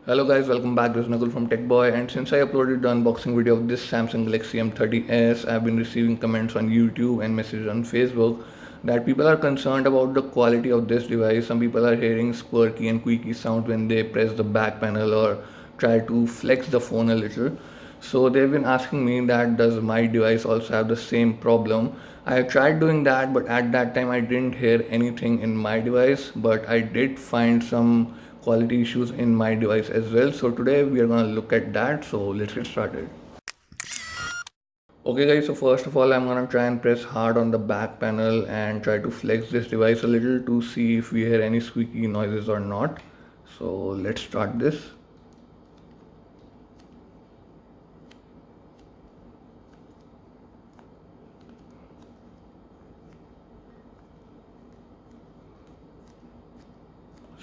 Hello guys, welcome back. This is Nakul from Techboy, and since I uploaded the unboxing video of this Samsung Galaxy M30s, I've been receiving comments on YouTube and messages on Facebook that people are concerned about the quality of this device. Some people are hearing squirky and squeaky sound when they press the back panel or try to flex the phone a little. So they've been asking me that does my device also have the same problem. I tried doing that, but at that time I didn't hear anything in my device, but I did find some quality issues in my device as well. So today we are going to look at that. So let's get started. Okay guys, so first of all I'm going to try and press hard on the back panel and try to flex this device a little to see if we hear any squeaky noises or not. So let's start this.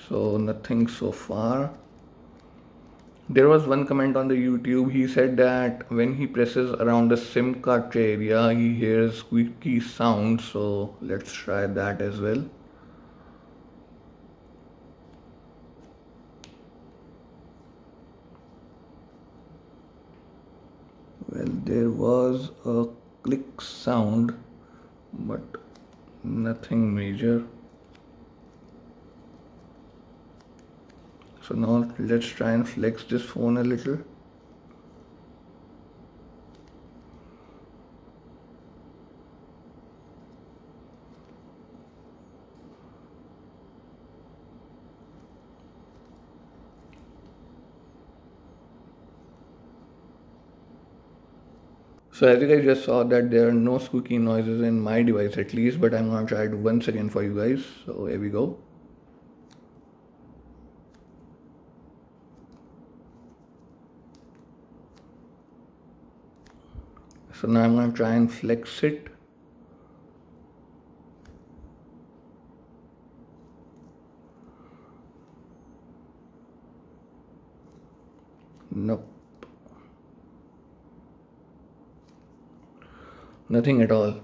So nothing so far. There was one comment on the YouTube. He said that when he presses around the SIM card tray area, he hears squeaky sound. So let's try that as well. Well, there was a click sound, but nothing major. So now let's try and flex this phone a little. So as you guys just saw that there are no squeaky noises in my device at least, but I'm going to try it once again for you guys. So here we go. So now I'm going to try and flex it. Nope. Nothing at all.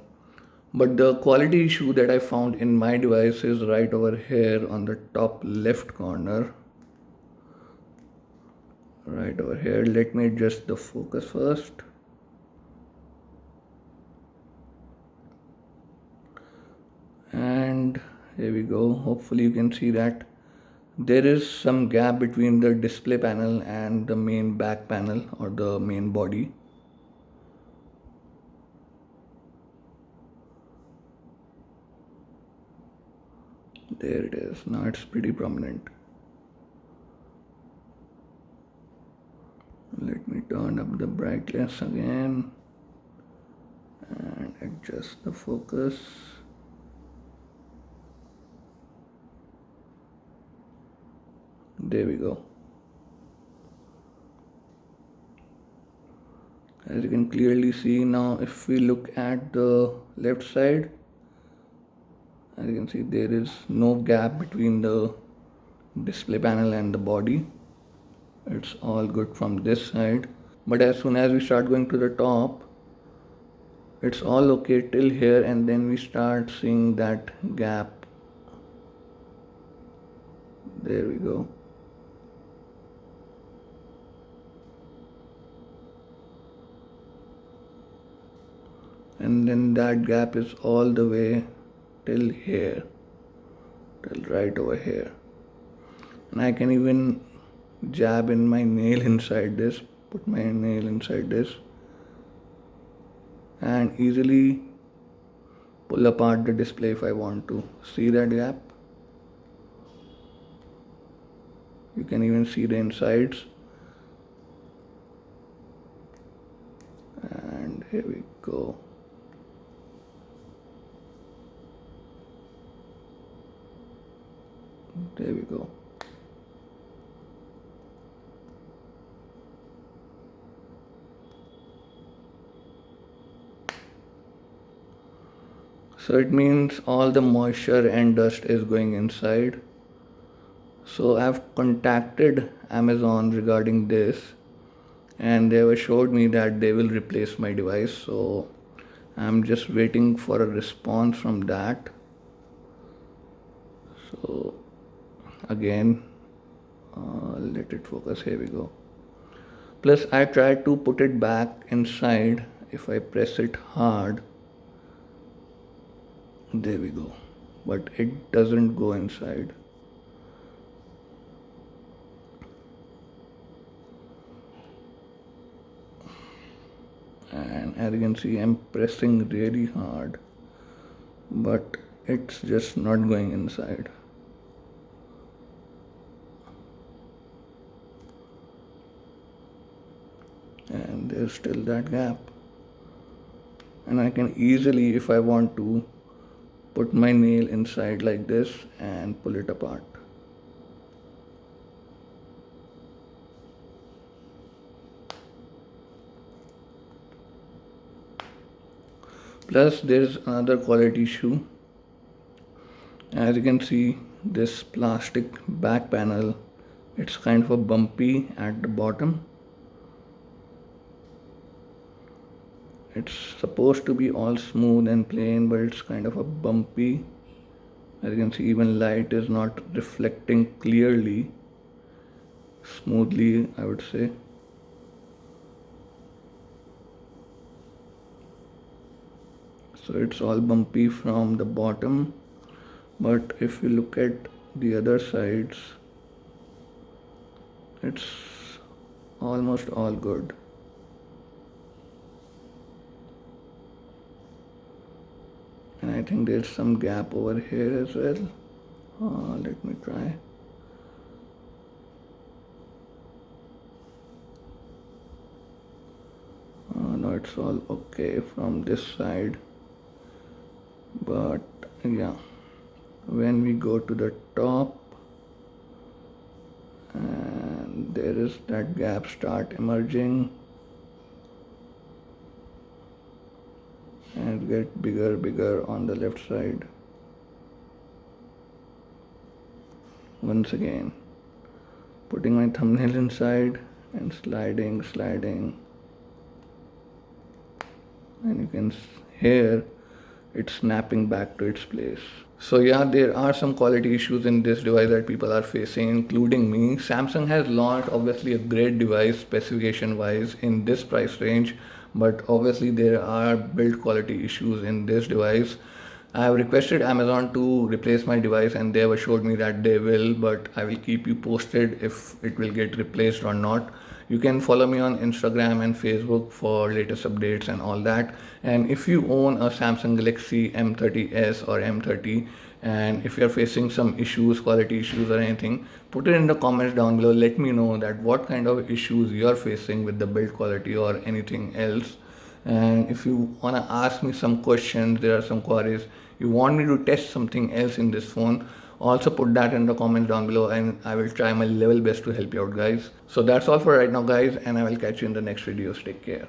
But the quality issue that I found in my device is right over here on the top left corner. Right over here. Let me adjust the focus first. And here we go. Hopefully you can see that there is some gap between the display panel and the main back panel or the main body. There it is. Now it's pretty prominent. Let me turn up the brightness again and adjust the focus. There we go. As you can clearly see now, if we look at the left side, as you can see, there is no gap between the display panel and the body. It's all good from this side. But as soon as we start going to the top, it's all okay till here, and then we start seeing that gap. There we go. And then that gap is all the way till here, till right over here. And I can even jab in my nail inside this, put my nail inside this, and easily pull apart the display if I want to. See that gap? You can even see the insides. And here we go. There we go. So it means all the moisture and dust is going inside. So I've contacted Amazon regarding this, and they have assured me that they will replace my device. So I'm just waiting for a response from that. So again, Let it focus. Here we go. Plus I tried to put it back inside. If I press it hard, there we go, but it doesn't go inside. And as you can see, I'm pressing really hard, but it's just not going inside. And there's still that gap. And I can easily, if I want to, put my nail inside like this and pull it apart. Plus there's another quality issue. As you can see, this plastic back panel, it's kind of a bumpy at the bottom. It's supposed to be all smooth and plain, but it's kind of a bumpy. As you can see, even light is not reflecting clearly, smoothly, I would say. So it's all bumpy from the bottom, but if you look at the other sides, it's almost all good. And I think there's some gap over here as well. Let me try. No, it's all okay from this side. But yeah, when we go to the top, and there is that gap start emerging. And get bigger on the left side. Once again, putting my thumbnail inside and sliding, and you can hear it snapping back to its place. So yeah, there are some quality issues in this device that people are facing, including me. Samsung has launched obviously a great device specification wise in this price range, but obviously there are build quality issues in this device. I have requested Amazon to replace my device and they have assured me that they will, but I will keep you posted if it will get replaced or not. You can follow me on Instagram and Facebook for latest updates and all that. And if you own a Samsung Galaxy M30s or M30, and if you're facing some issues, quality issues or anything, put it in the comments down below. Let me know that what kind of issues you're facing with the build quality or anything else. And if you want to ask me some questions, there are some queries, you want me to test something else in this phone, also put that in the comments down below and I will try my level best to help you out, guys. So that's all for right now, guys, and I will catch you in the next videos. Take care.